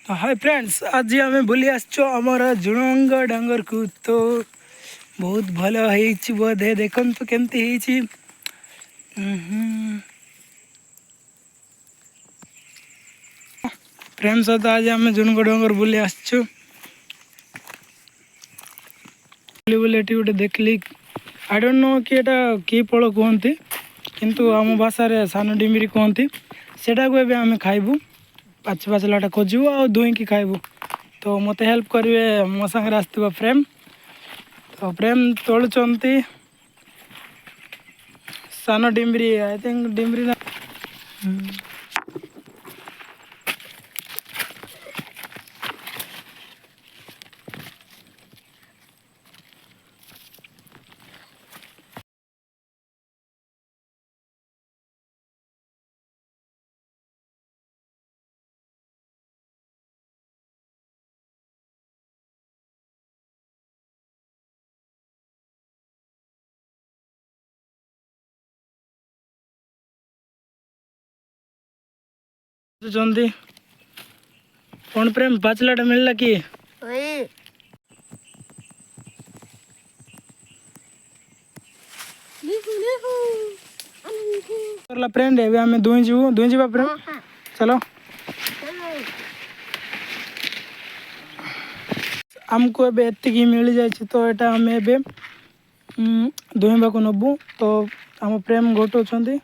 तो hi friends, आज आम बुली आमर जुणंग डांगर को। तो बहुत भल हो बोधे देखु तो केमती फ्रेंड्स सहित आज आम जुणंग डांगर बुली आसचु बुली गोटे देखली। आई डोंट नो कि एटा कि फल कहते किंतु आम भाषा रे सान डिमिरी कहती। सेटा को एबे आम खाइबू पाच पाचलाटा खोजू आ धोईकी खाइबू। तो मत हेल्प करेंगे मो सागर आसथिबा प्रेम। तो प्रेम तोलुचंती सान डिम्बरी आई थिंक डिम्बरी ना। जल्दी कौन प्रेम पाचलाटा मिलला कि करला फ्रेंड एबे हमें दुई जीवा प्रेम। चलो आमको एबे एतिकी मिल जाए तो एटा हम एबे दुईबा को नबू। तो आम प्रेम गोटोछंती